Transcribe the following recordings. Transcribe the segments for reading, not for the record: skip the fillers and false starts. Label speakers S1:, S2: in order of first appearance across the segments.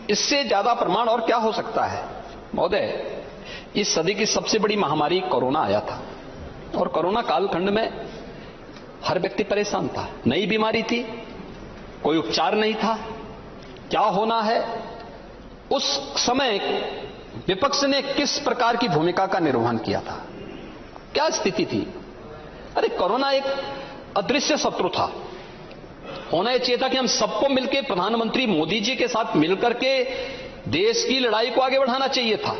S1: इससे ज्यादा प्रमाण और क्या हो सकता है महोदय। इस सदी की सबसे बड़ी महामारी कोरोना आया था और कोरोना कालखंड में हर व्यक्ति परेशान था। नई बीमारी थी, कोई उपचार नहीं था, क्या होना है। उस समय विपक्ष ने किस प्रकार की भूमिका का निर्वहन किया था, क्या स्थिति थी। अरे कोरोना एक अदृश्य शत्रु था। होना यह चाहिए था कि हम सबको मिलकर प्रधानमंत्री मोदी जी के साथ मिलकर के देश की लड़ाई को आगे बढ़ाना चाहिए था।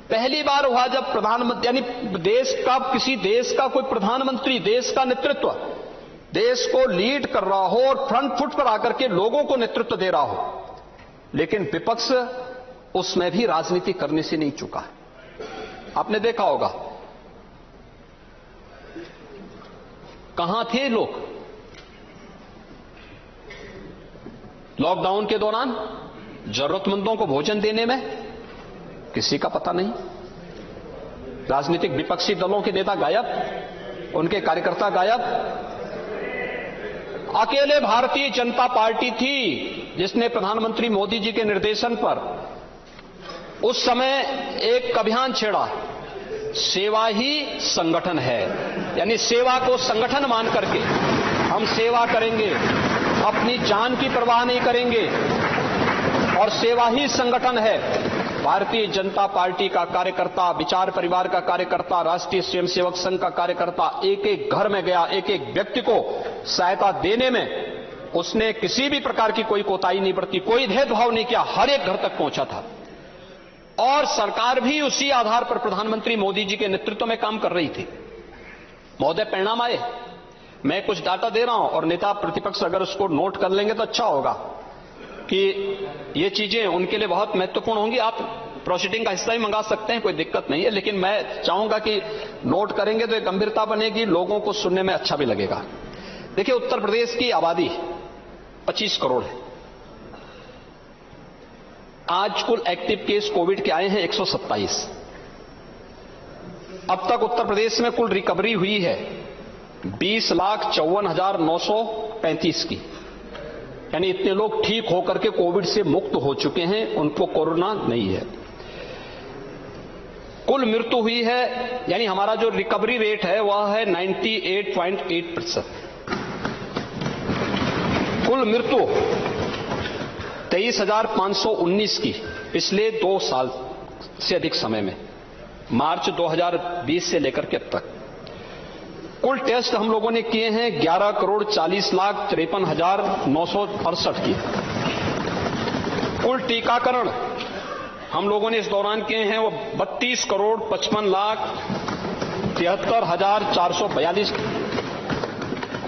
S1: पहली बार हुआ जब प्रधानमंत्री यानी किसी देश का कोई प्रधानमंत्री देश का नेतृत्व, देश को लीड कर रहा हो और फ्रंट फुट पर आकर के लोगों को नेतृत्व दे रहा हो, लेकिन विपक्ष उसमें भी राजनीति करने से नहीं चूका। आपने देखा होगा कहां थे लोग लॉकडाउन के दौरान, जरूरतमंदों को भोजन देने में किसी का पता नहीं। राजनीतिक विपक्षी दलों के नेता गायब, उनके कार्यकर्ता गायब। अकेले भारतीय जनता पार्टी थी जिसने प्रधानमंत्री मोदी जी के निर्देशन पर उस समय एक अभियान छेड़ा, सेवा ही संगठन है, यानी सेवा को संगठन मान करके हम सेवा करेंगे, अपनी जान की परवाह नहीं करेंगे और सेवा ही संगठन है। भारतीय जनता पार्टी का कार्यकर्ता, विचार परिवार का कार्यकर्ता, राष्ट्रीय स्वयंसेवक संघ का कार्यकर्ता एक एक घर में गया, एक एक व्यक्ति को सहायता देने में उसने किसी भी प्रकार की कोई कोताही नहीं बरती, कोई भेदभाव नहीं किया, हर एक घर तक पहुंचा था। और सरकार भी उसी आधार पर प्रधानमंत्री मोदी जी के नेतृत्व में काम कर रही थी। महोदय, परिणाम आए। मैं कुछ डाटा दे रहा हूं और नेता प्रतिपक्ष अगर उसको नोट कर लेंगे तो अच्छा होगा कि ये चीजें उनके लिए बहुत महत्वपूर्ण होंगी। आप प्रोसीडिंग का हिस्सा ही मंगा सकते हैं, कोई दिक्कत नहीं है, लेकिन मैं चाहूंगा कि नोट करेंगे तो एक गंभीरता बनेगी, लोगों को सुनने में अच्छा भी लगेगा। देखिए, उत्तर प्रदेश की आबादी 25 करोड़ है। आज कुल एक्टिव केस कोविड के आए हैं 127। अब तक उत्तर प्रदेश में कुल रिकवरी हुई है 20,54,935 की, यानी इतने लोग ठीक होकर के कोविड से मुक्त हो चुके हैं, उनको कोरोना नहीं है। कुल मृत्यु हुई है, यानी हमारा जो रिकवरी रेट है वह है 98.8%। कुल मृत्यु 23,519 की पिछले 2 साल से अधिक समय में, मार्च 2020 से लेकर के अब तक। कुल टेस्ट हम लोगों ने किए हैं 11,40,53,968 की। कुल टीकाकरण हम लोगों ने इस दौरान किए हैं वो 32,55,73,442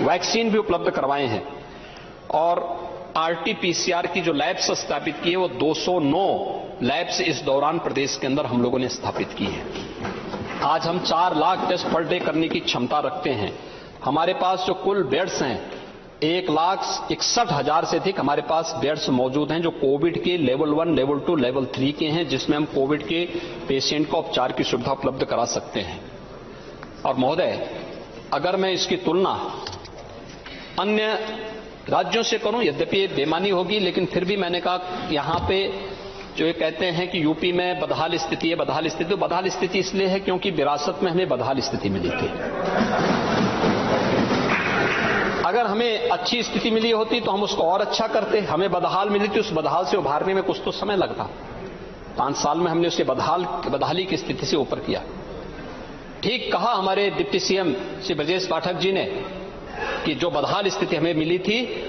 S1: वैक्सीन भी उपलब्ध करवाए हैं। और आरटीपीसीआर की जो लैब्स स्थापित की है वो 209 लैब्स इस दौरान प्रदेश के अंदर हम लोगों ने स्थापित की है। आज हम 4 लाख टेस्ट पर डे करने की क्षमता रखते हैं। हमारे पास जो कुल बेड्स हैं 1,61,000 से अधिक हमारे पास बेड्स मौजूद हैं जो कोविड के लेवल 1, लेवल 2, लेवल 3 के हैं, जिसमें हम कोविड के पेशेंट को उपचार की सुविधा उपलब्ध करा सकते हैं। और महोदय, अगर मैं इसकी तुलना अन्य राज्यों से करूं, यद्यपि ये बेमानी होगी, लेकिन फिर भी मैंने कहा यहां पे जो ये कहते हैं कि यूपी में बदहाल स्थिति है, बदहाल स्थिति, तो बदहाल स्थिति इसलिए है क्योंकि विरासत में हमें बदहाल स्थिति मिली थी। अगर हमें अच्छी स्थिति मिली होती तो हम उसको और अच्छा करते। हमें बदहाल मिली थी, उस बदहाल से उभारने में कुछ तो समय लगता। 5 साल में हमने उसे बदहाली की स्थिति से ऊपर किया। ठीक कहा हमारे डिप्टी सीएम श्री ब्रजेश पाठक जी ने कि जो बदहाल स्थिति हमें मिली थी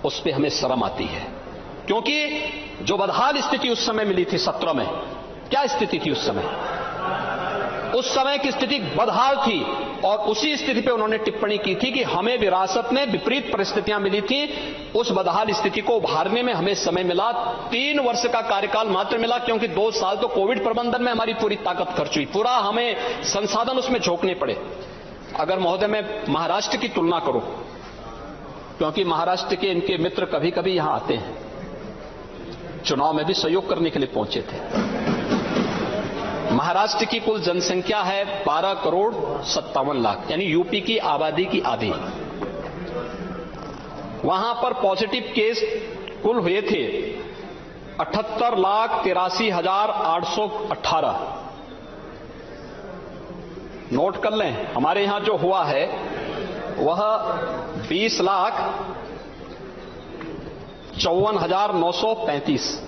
S1: उस पर हमें शर्म आती है, क्योंकि जो बदहाल स्थिति उस समय मिली थी 17 में, क्या स्थिति थी उस समय? उस समय की स्थिति बदहाल थी और उसी स्थिति पे उन्होंने टिप्पणी की थी कि हमें विरासत में विपरीत परिस्थितियां मिली थी। उस बदहाल स्थिति को उभारने में हमें समय मिला, 3 वर्ष का कार्यकाल मात्र मिला, क्योंकि 2 साल तो कोविड प्रबंधन में हमारी पूरी ताकत खर्च हुई, पूरा हमें संसाधन उसमें झोंकने पड़े। अगर महोदय मैं महाराष्ट्र की तुलना करूं, क्योंकि महाराष्ट्र के इनके मित्र कभी कभी यहां आते हैं, चुनाव में भी सहयोग करने के लिए पहुंचे थे। महाराष्ट्र की कुल जनसंख्या है 12,57,00,000, यानी यूपी की आबादी की आधी। वहां पर पॉजिटिव केस कुल हुए थे 78,83,818। नोट कर लें, हमारे यहां जो हुआ है वह 20,54,935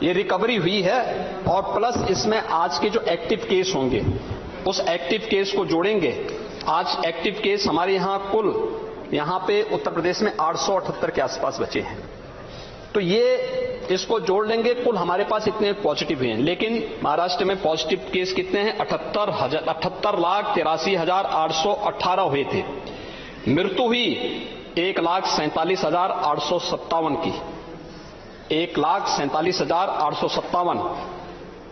S1: ये रिकवरी हुई है। और प्लस इसमें आज के जो एक्टिव केस होंगे उस एक्टिव केस को जोड़ेंगे। आज एक्टिव केस हमारे यहां कुल यहां पे उत्तर प्रदेश में 878 के आसपास बचे हैं। तो ये इसको जोड़ लेंगे, कुल हमारे पास इतने पॉजिटिव हैं। लेकिन महाराष्ट्र में पॉजिटिव केस कितने हैं? 78,83,818 हुए थे। मृत्यु हुई 1,47,857 की। 1,47,857।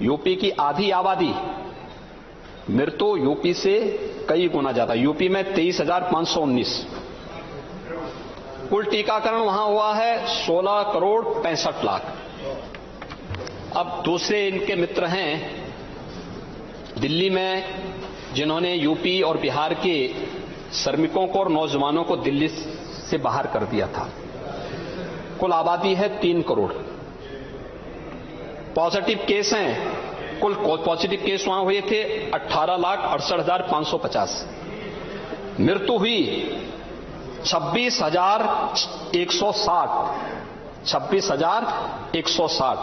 S1: यूपी की आधी आबादी, मृत्यु यूपी से कई गुना ज्यादा। यूपी में 23,519। कुल टीकाकरण वहां हुआ है 16,65,00,000। अब दूसरे इनके मित्र हैं दिल्ली में, जिन्होंने यूपी और बिहार के श्रमिकों को और नौजवानों को दिल्ली से बाहर कर दिया था। कुल आबादी है 3 करोड़। पॉजिटिव केस हैं, कुल पॉजिटिव केस वहां हुए थे 18,68,550। मृत्यु हुई 26,160। 26,160।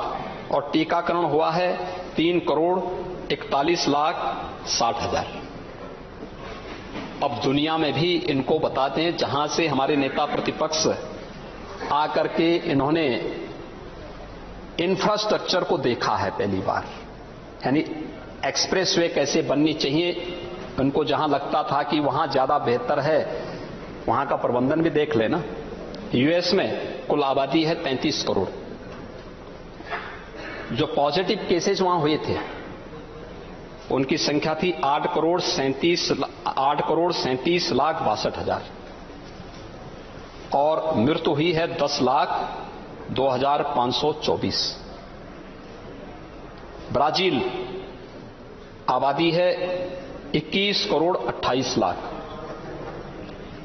S1: और टीकाकरण हुआ है 3,41,60,000। अब दुनिया में भी इनको बताते हैं, जहां से हमारे नेता प्रतिपक्ष आकर के इन्होंने इंफ्रास्ट्रक्चर को देखा है पहली बार, यानी एक्सप्रेसवे कैसे बननी चाहिए। उनको जहां लगता था कि वहां ज्यादा बेहतर है, वहां का प्रबंधन भी देख लेना। यूएस में कुल आबादी है 33 करोड़। जो पॉजिटिव केसेस वहां हुए थे उनकी संख्या थी 8,37,62,000। और मृत्यु हुई है 10,02,524। ब्राजील आबादी है 21,28,00,000।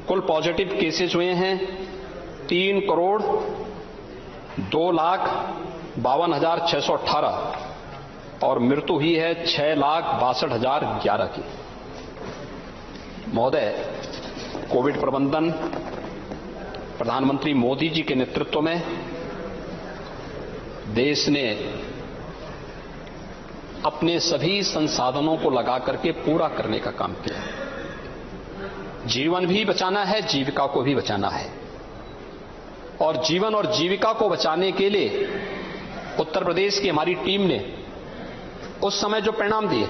S1: कुल पॉजिटिव केसेस हुए हैं 3,02,52,618। और मृत्यु हुई है 6,62,011 की। महोदय, कोविड प्रबंधन प्रधानमंत्री मोदी जी के नेतृत्व में देश ने अपने सभी संसाधनों को लगा करके पूरा करने का काम किया। जीवन भी बचाना है, जीविका को भी बचाना है। और जीवन और जीविका को बचाने के लिए उत्तर प्रदेश की हमारी टीम ने उस समय जो परिणाम दिए,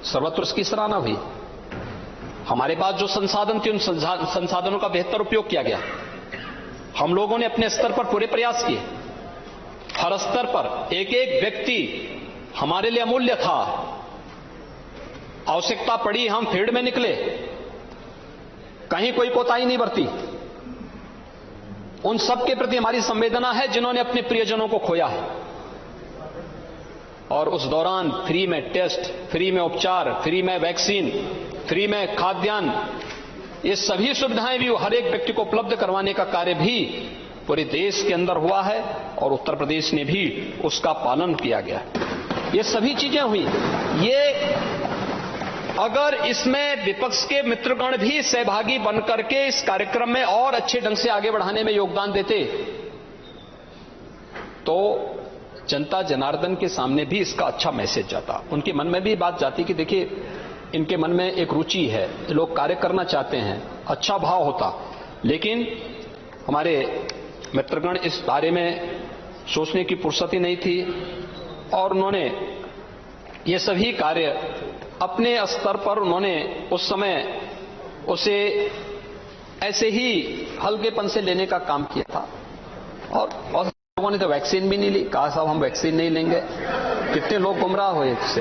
S1: सर्वत्र उसकी सराहना हुई। हमारे पास जो संसाधन थे उन संसाधनों का बेहतर उपयोग किया गया। हम लोगों ने अपने स्तर पर पूरे प्रयास किए। हर स्तर पर एक एक व्यक्ति हमारे लिए अमूल्य था। आवश्यकता पड़ी हम फील्ड में निकले, कहीं कोई कोताही नहीं बरती। उन सब के प्रति हमारी संवेदना है जिन्होंने अपने प्रियजनों को खोया है। और उस दौरान फ्री में टेस्ट, फ्री में उपचार, फ्री में वैक्सीन, फ्री में खाद्यान्न, ये सभी सुविधाएं भी हर एक व्यक्ति को उपलब्ध करवाने का कार्य भी पूरे देश के अंदर हुआ है। और उत्तर प्रदेश ने भी उसका पालन किया गया। ये सभी चीजें हुई। ये अगर इसमें विपक्ष के मित्रगण भी सहभागी बनकर के इस कार्यक्रम में और अच्छे ढंग से आगे बढ़ाने में योगदान देते तो जनता जनार्दन के सामने भी इसका अच्छा मैसेज जाता। उनके मन में भी बात जाती कि देखिए, इनके मन में एक रुचि है, लोग कार्य करना चाहते हैं, अच्छा भाव होता। लेकिन हमारे मित्रगण इस बारे में सोचने की फुर्सत ही नहीं थी। और उन्होंने ये सभी कार्य अपने स्तर पर उन्होंने उस समय उसे ऐसे ही हल्केपन से लेने का काम किया था। और बहुत लोगों ने तो वैक्सीन भी नहीं ली, कहा साहब हम वैक्सीन नहीं लेंगे। कितने लोग गुमराह हुए इससे।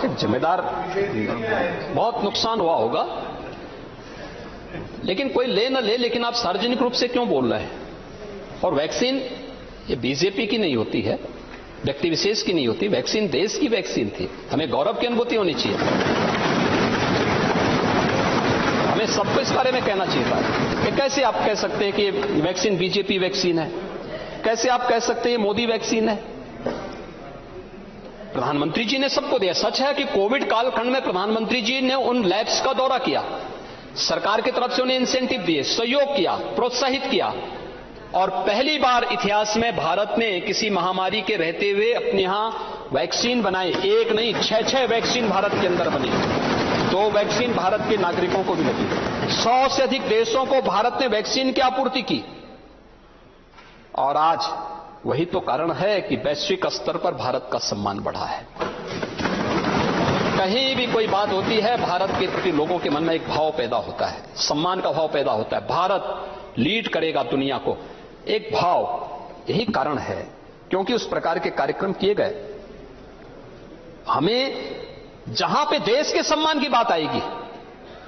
S1: एक जिम्मेदार, बहुत नुकसान हुआ होगा। लेकिन कोई ले न ले, लेकिन आप सार्वजनिक रूप से क्यों बोल रहे हैं? और वैक्सीन ये बीजेपी की नहीं होती है, व्यक्ति विशेष की नहीं होती। वैक्सीन देश की वैक्सीन थी। हमें गौरव की अनुभूति होनी चाहिए। हमें सबको इस बारे में कहना चाहिए था कि कैसे आप कह सकते हैं कि वैक्सीन बीजेपी वैक्सीन है। कैसे आप कह सकते हैं ये मोदी वैक्सीन है? प्रधानमंत्री जी ने सबको दिया। सच है कि कोविड कालखंड में प्रधानमंत्री जी ने उन लैब्स का दौरा किया, सरकार की तरफ से उन्हें इंसेंटिव दिए, सहयोग किया, प्रोत्साहित किया, और पहली बार इतिहास में भारत ने किसी महामारी के रहते हुए अपने यहां वैक्सीन बनाए। एक नहीं, 6 वैक्सीन भारत के अंदर बनी। 2 वैक्सीन भारत के नागरिकों को भी लगी। 100 से अधिक देशों को भारत ने वैक्सीन की आपूर्ति की। और आज वही तो कारण है कि वैश्विक स्तर पर भारत का सम्मान बढ़ा है। कहीं भी कोई बात होती है, भारत के प्रति लोगों के मन में एक भाव पैदा होता है, सम्मान का भाव पैदा होता है। भारत लीड करेगा दुनिया को, एक भाव। यही कारण है क्योंकि उस प्रकार के कार्यक्रम किए गए। हमें जहां पे देश के सम्मान की बात आएगी,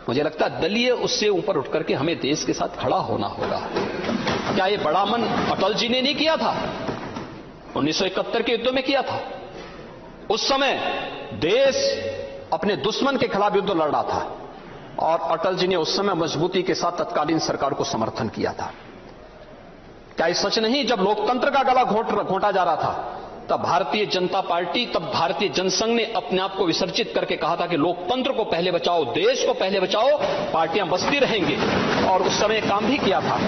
S1: मुझे लगता है दलीय उससे ऊपर उठ करके हमें देश के साथ खड़ा होना होगा। क्या ये बड़ा मन अटल जी ने नहीं किया था? 1971 के युद्ध में किया था। उस समय देश अपने दुश्मन के खिलाफ युद्ध लड़ रहा था और अटल जी ने उस समय मजबूती के साथ तत्कालीन सरकार को समर्थन किया था। क्या ये सच नहीं? जब लोकतंत्र का गला घोंटा जा रहा था, तब भारतीय जनता पार्टी, तब भारतीय जनसंघ ने अपने आप को विसर्जित करके कहा था कि लोकतंत्र को पहले बचाओ, देश को पहले बचाओ, पार्टियां बचती रहेंगी, और उस समय काम भी किया था।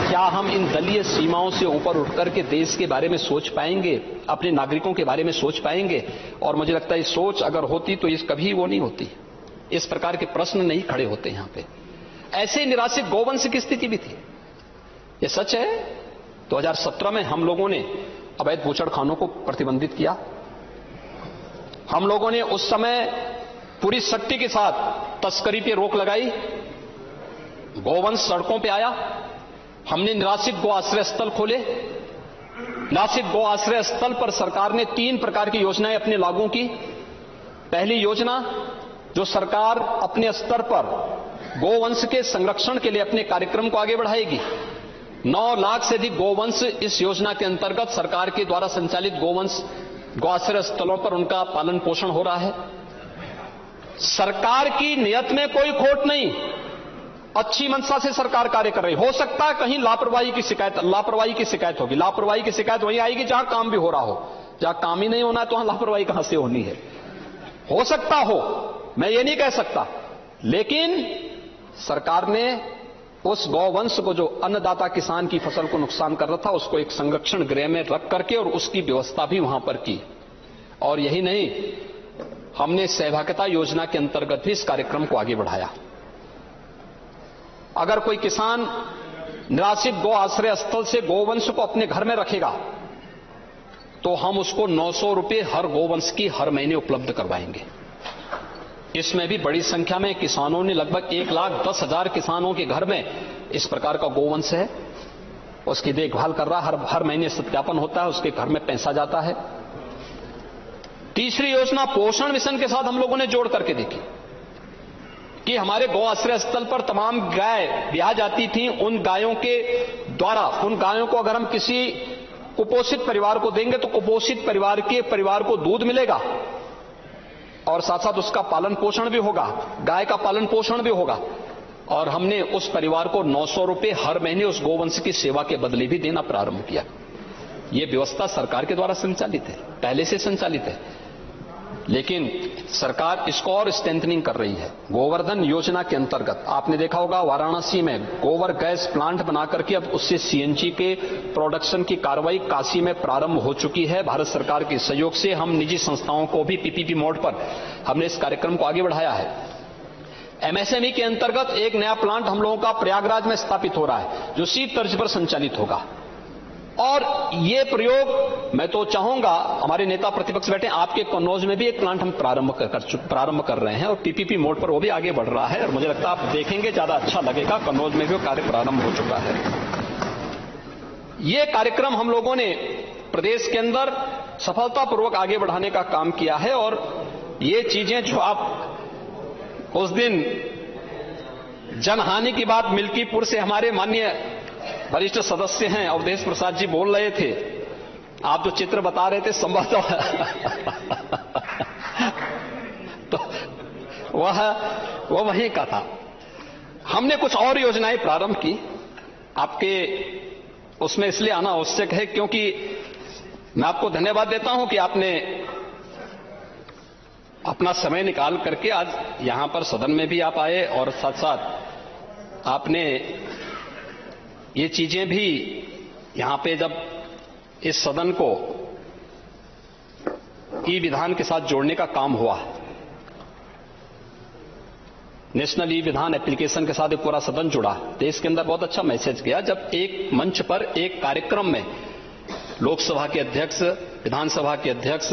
S1: क्या हम इन दलीय सीमाओं से ऊपर उठ करके देश के बारे में सोच पाएंगे, अपने नागरिकों के बारे में सोच पाएंगे? और मुझे लगता है ये सोच अगर होती तो इस कभी वो नहीं होती, इस प्रकार के प्रश्न नहीं खड़े होते यहां पे। ऐसे निराश्रित गौवंश की स्थिति भी थी। ये सच है 2017 में हम लोगों ने अवैध बूचड़खानों को प्रतिबंधित किया। हम लोगों ने उस समय पूरी शक्ति के साथ तस्करी पे रोक लगाई। गौवंश सड़कों पे आया। हमने निराश्रित गौ आश्रय स्थल खोले। निराश्रित गौ आश्रय स्थल पर सरकार ने 3 प्रकार की योजनाएं अपने लागू की। पहली योजना, जो सरकार अपने स्तर पर गौवंश के संरक्षण के लिए अपने कार्यक्रम को आगे बढ़ाएगी। 9 लाख से अधिक गौवंश इस योजना के अंतर्गत सरकार के द्वारा संचालित गौआश्रय स्थलों पर उनका पालन पोषण हो रहा है। सरकार की नियत में कोई खोट नहीं, अच्छी मंशा से सरकार कार्य कर रही। हो सकता है कहीं लापरवाही की शिकायत होगी। लापरवाही की शिकायत वहीं आएगी जहां काम भी हो रहा हो। जहां काम ही नहीं होना है तो वहां लापरवाही कहां से होनी है? हो सकता हो, मैं ये नहीं कह सकता, लेकिन सरकार ने उस गौवंश को, जो अन्नदाता किसान की फसल को नुकसान कर रहा था, उसको एक संरक्षण गृह में रख करके और उसकी व्यवस्था भी वहां पर की। और यही नहीं, हमने सहभागिता योजना के अंतर्गत भी इस कार्यक्रम को आगे बढ़ाया। अगर कोई किसान निराश्रित गौ आश्रय स्थल से गौवंश को अपने घर में रखेगा तो हम उसको 900 रुपए हर गौवंश की हर महीने उपलब्ध करवाएंगे। इसमें भी बड़ी संख्या में किसानों ने, लगभग 1,10,000 किसानों के घर में इस प्रकार का गौवंश है। उसकी देखभाल कर रहा, हर महीने सत्यापन होता है, उसके घर में पैसा जाता है। तीसरी योजना पोषण मिशन के साथ हम लोगों ने जोड़ करके देखी कि हमारे गौ आश्रय स्थल पर तमाम गाय ब्याह जाती थी। उन गायों के द्वारा, उन गायों को अगर हम किसी कुपोषित परिवार को देंगे तो कुपोषित परिवार को दूध मिलेगा और साथ साथ उसका पालन पोषण भी होगा, गाय का पालन पोषण भी होगा। और हमने उस परिवार को 900 रुपए हर महीने उस गौवंश की सेवा के बदले भी देना प्रारंभ किया। यह व्यवस्था सरकार के द्वारा संचालित है, पहले से संचालित है, लेकिन सरकार इसको और स्ट्रेंथनिंग कर रही है। गोवर्धन योजना के अंतर्गत आपने देखा होगा, वाराणसी में गोबर गैस प्लांट बनाकर के अब उससे सीएनजी के प्रोडक्शन की कार्रवाई काशी में प्रारंभ हो चुकी है। भारत सरकार के सहयोग से हम निजी संस्थाओं को भी पीपीपी मोड पर हमने इस कार्यक्रम को आगे बढ़ाया है। एमएसएमई के अंतर्गत एक नया प्लांट हम लोगों का प्रयागराज में स्थापित हो रहा है, जो सी तर्ज पर संचालित होगा। और ये प्रयोग मैं तो चाहूंगा, हमारे नेता प्रतिपक्ष बैठे, आपके कन्नौज में भी एक प्लांट हम प्रारंभ कर रहे हैं और पीपीपी मोड पर वो भी आगे बढ़ रहा है। और मुझे लगता है आप देखेंगे, ज्यादा अच्छा लगेगा। कन्नौज में भी वो कार्य प्रारंभ हो चुका है। ये कार्यक्रम हम लोगों ने प्रदेश के अंदर सफलतापूर्वक आगे बढ़ाने का काम किया है। और ये चीजें जो आप उस दिन जनहानि की बात मिल्कीपुर से हमारे माननीय वरिष्ठ सदस्य हैं अवधेश प्रसाद जी बोल रहे थे, आप जो चित्र बता रहे थे संभवतः तो वह वहीं का था। हमने कुछ और योजनाएं प्रारंभ की। आपके उसमें इसलिए आना आवश्यक है क्योंकि मैं आपको धन्यवाद देता हूं कि आपने अपना समय निकाल करके आज यहां पर सदन में भी आप आए और साथ साथ आपने ये चीजें भी यहां पे जब इस सदन को ई विधान के साथ जोड़ने का काम हुआ, नेशनल ई विधान एप्लीकेशन के साथ एक पूरा सदन जुड़ा, देश के अंदर बहुत अच्छा मैसेज गया जब एक मंच पर एक कार्यक्रम में लोकसभा के अध्यक्ष, विधानसभा के अध्यक्ष,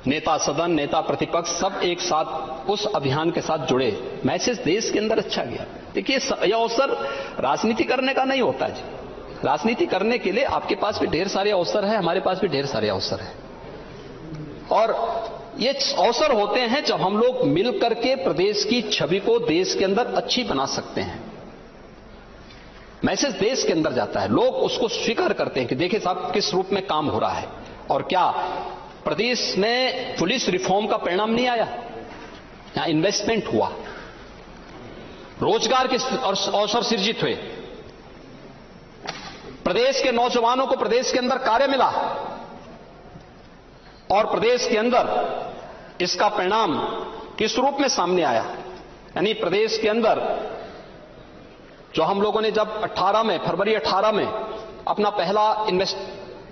S1: नेता सदन, नेता प्रतिपक्ष सब एक साथ उस अभियान के साथ जुड़े, मैसेज देश के अंदर अच्छा गया। देखिए, यह अवसर राजनीति करने का नहीं होता जी। राजनीति करने के लिए आपके पास भी ढेर सारे अवसर है, हमारे पास भी ढेर सारे अवसर है, और ये अवसर होते हैं जब हम लोग मिल करके प्रदेश की छवि को देश के अंदर अच्छी बना सकते हैं। मैसेज देश के अंदर जाता है, लोग उसको स्वीकार करते हैं कि देखिए साहब किस रूप में काम हो रहा है। और क्या प्रदेश में पुलिस रिफॉर्म का परिणाम नहीं आया? यहां इन्वेस्टमेंट हुआ, रोजगार के अवसर सृजित हुए, प्रदेश के नौजवानों को प्रदेश के अंदर कार्य मिला, और प्रदेश के अंदर इसका परिणाम किस रूप में सामने आया? यानी प्रदेश के अंदर जो हम लोगों ने जब फरवरी 18 में अपना पहला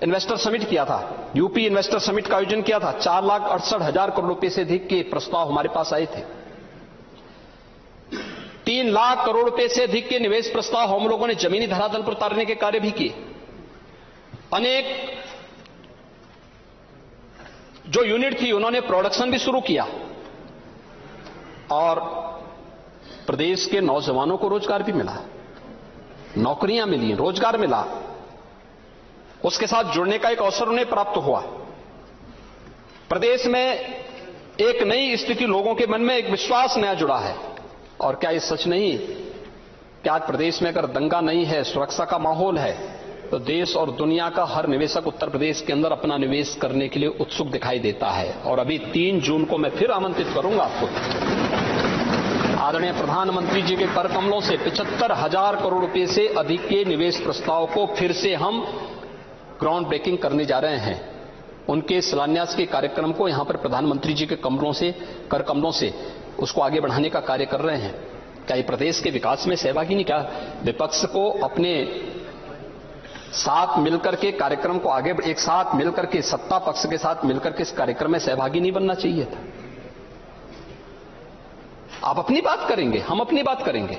S1: इन्वेस्टर समिट किया था, यूपी इन्वेस्टर समिट का आयोजन किया था, 4,68,000 करोड़ रुपए से अधिक के प्रस्ताव हमारे पास आए थे। 3 लाख करोड़ रुपए से अधिक के निवेश प्रस्ताव हम लोगों ने जमीनी धरातल पर उतारने के कार्य भी किए। अनेक जो यूनिट थी उन्होंने प्रोडक्शन भी शुरू किया, और प्रदेश के नौजवानों को रोजगार भी मिला, नौकरियां मिली, रोजगार मिला, उसके साथ जुड़ने का एक अवसर उन्हें प्राप्त हुआ। प्रदेश में एक नई स्थिति, लोगों के मन में एक विश्वास नया जुड़ा है। और क्या ये सच नहीं कि आज प्रदेश में अगर दंगा नहीं है, सुरक्षा का माहौल है, तो देश और दुनिया का हर निवेशक उत्तर प्रदेश के अंदर अपना निवेश करने के लिए उत्सुक दिखाई देता है। और अभी 3 जून को मैं फिर आमंत्रित करूंगा आपको, आदरणीय प्रधानमंत्री जी के कर कमलों से 75,000 करोड़ रुपए से अधिक के निवेश प्रस्ताव को फिर से हम ग्राउंड ब्रेकिंग करने जा रहे हैं। उनके शिलान्यास के कार्यक्रम को यहां पर प्रधानमंत्री जी के कर कमलों से उसको आगे बढ़ाने का कार्य कर रहे हैं। क्या ये प्रदेश के विकास में सहभागी नहीं? क्या विपक्ष को अपने साथ मिलकर के कार्यक्रम को आगे, एक साथ मिलकर के, सत्ता पक्ष के साथ मिलकर के इस कार्यक्रम में सहभागी नहीं बनना चाहिए था? आप अपनी बात करेंगे, हम अपनी बात करेंगे,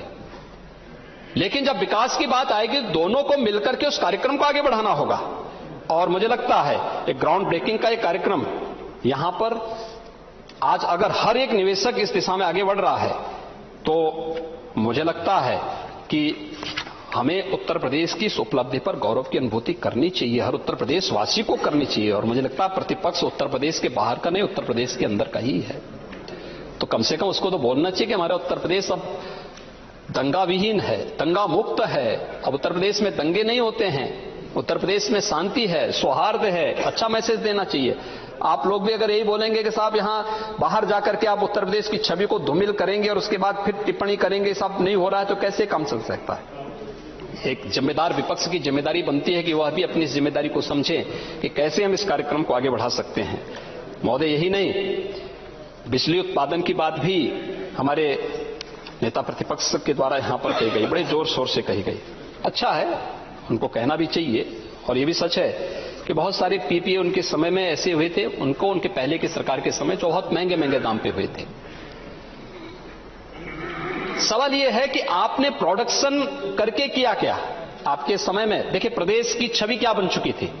S1: लेकिन जब विकास की बात आएगी दोनों को मिलकर के उस कार्यक्रम को आगे बढ़ाना होगा। और मुझे लगता है एक ग्राउंड ब्रेकिंग का एक कार्यक्रम यहां पर आज अगर हर एक निवेशक इस दिशा में आगे बढ़ रहा है, तो मुझे लगता है कि हमें उत्तर प्रदेश की इस उपलब्धि पर गौरव की अनुभूति करनी चाहिए, हर उत्तर प्रदेश वासी को करनी चाहिए। और मुझे लगता है प्रतिपक्ष उत्तर प्रदेश के बाहर का नहीं, उत्तर प्रदेश के अंदर का ही है, तो कम से कम उसको तो बोलना चाहिए कि हमारा उत्तर प्रदेश अब दंगा विहीन है, दंगा मुक्त है। अब उत्तर प्रदेश में दंगे नहीं होते हैं, उत्तर प्रदेश में शांति है, सौहार्द है। अच्छा मैसेज देना चाहिए। आप लोग भी अगर यही बोलेंगे कि साहब यहां बाहर जाकर के आप उत्तर प्रदेश की छवि को धूमिल करेंगे और उसके बाद फिर टिप्पणी करेंगे सब नहीं हो रहा है, तो कैसे काम चल सकता है? एक जिम्मेदार विपक्ष की जिम्मेदारी बनती है कि वह भी अपनी जिम्मेदारी को समझे कि कैसे हम इस कार्यक्रम को आगे बढ़ा सकते हैं। महोदय, यही नहीं, बिजली उत्पादन की बात भी हमारे नेता प्रतिपक्ष के द्वारा यहां पर कही गई, बड़े जोर शोर से कही गई। अच्छा है, उनको कहना भी चाहिए। और ये भी सच है कि बहुत सारे पीपीए उनके समय में ऐसे हुए थे, उनके पहले की सरकार के समय जो बहुत महंगे महंगे दाम पे हुए थे। सवाल यह है कि आपने प्रोडक्शन करके किया क्या आपके समय में? देखिए प्रदेश की छवि क्या बन चुकी थी।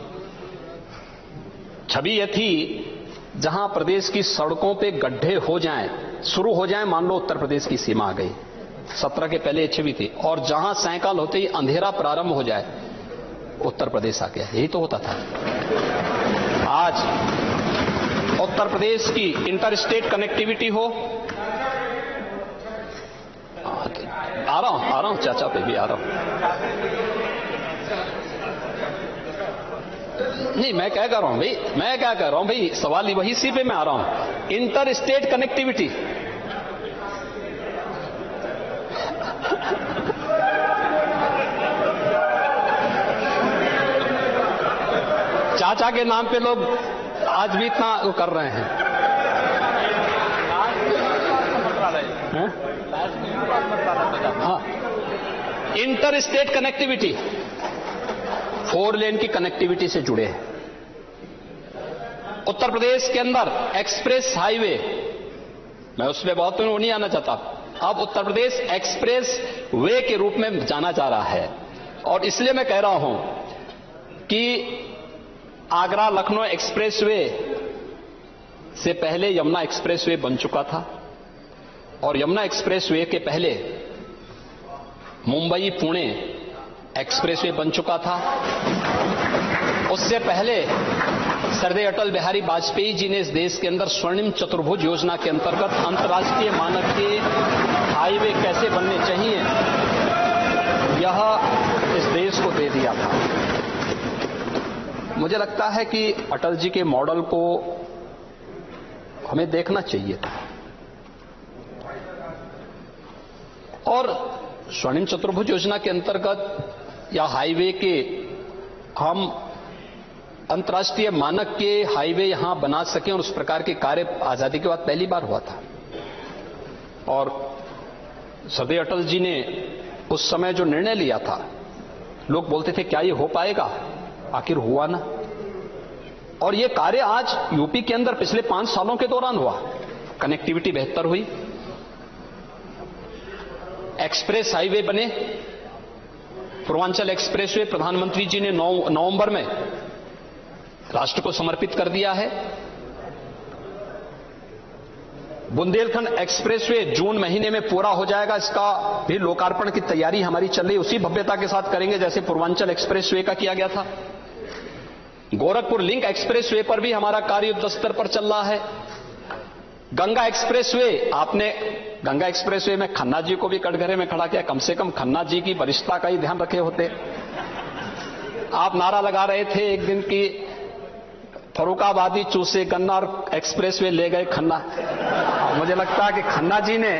S1: छवि यह थी जहां प्रदेश की सड़कों पे गड्ढे हो जाएं, शुरू हो जाएं, मान लो उत्तर प्रदेश की सीमा आ गई, 17 के पहले यह छवि थी। और जहां सायकाल होते ही अंधेरा प्रारंभ हो जाए, उत्तर प्रदेश आ गया। यही तो होता था। आज उत्तर प्रदेश की इंटर स्टेट कनेक्टिविटी हो, आ रहा हूं चाचा पे भी आ रहा हूं। नहीं, मैं क्या कर रहा हूं भाई, सवाल ही वही सी पे मैं आ रहा हूं। इंटर स्टेट कनेक्टिविटी, चाचा के नाम पे लोग आज भी इतना वो कर रहे हैं। हाँ, इंटर स्टेट कनेक्टिविटी, 4 लेन की कनेक्टिविटी से जुड़े हैं। उत्तर प्रदेश के अंदर एक्सप्रेस हाईवे, मैं उसमें बहुत वो नहीं आना चाहता, अब उत्तर प्रदेश एक्सप्रेस वे के रूप में जाना जा रहा है। और इसलिए मैं कह रहा हूं कि आगरा लखनऊ एक्सप्रेस वे से पहले यमुना एक्सप्रेस वे बन चुका था, और यमुना एक्सप्रेस वे के पहले मुंबई पुणे एक्सप्रेस वे बन चुका था। उससे पहले सरदार अटल बिहारी वाजपेयी जी ने इस देश के अंदर स्वर्णिम चतुर्भुज योजना के अंतर्गत अंतर्राष्ट्रीय मानक के हाईवे कैसे बनने चाहिए, यह इस देश को दे दिया था। मुझे लगता है कि अटल जी के मॉडल को हमें देखना चाहिए था, और स्वर्णिम चतुर्भुज योजना के अंतर्गत या हाईवे के हम अंतर्राष्ट्रीय मानक के हाईवे यहां बना सकें, और उस प्रकार के कार्य आजादी के बाद पहली बार हुआ था। और सरदार अटल जी ने उस समय जो निर्णय लिया था, लोग बोलते थे क्या ये हो पाएगा, आखिर हुआ ना। और ये कार्य आज यूपी के अंदर पिछले 5 सालों के दौरान हुआ। कनेक्टिविटी बेहतर हुई, एक्सप्रेस हाईवे बने, पूर्वांचल एक्सप्रेसवे प्रधानमंत्री जी ने 9 नवंबर में राष्ट्र को समर्पित कर दिया है। बुंदेलखंड एक्सप्रेसवे जून महीने में पूरा हो जाएगा, इसका भी लोकार्पण की तैयारी हमारी चल रही, उसी भव्यता के साथ करेंगे जैसे पूर्वांचल एक्सप्रेसवे का किया गया था। गोरखपुर लिंक एक्सप्रेसवे पर भी हमारा कार्य युद्ध स्तर पर चल रहा है। गंगा एक्सप्रेसवे, आपने गंगा एक्सप्रेसवे में खन्ना जी को भी कटघरे में खड़ा किया, कम से कम खन्ना जी की वरिष्ठता का ही ध्यान रखे होते। आप नारा लगा रहे थे एक दिन की फर्रुखाबादी चूसे गन्ना और एक्सप्रेसवे ले गए खन्ना। मुझे लगता है कि खन्ना जी ने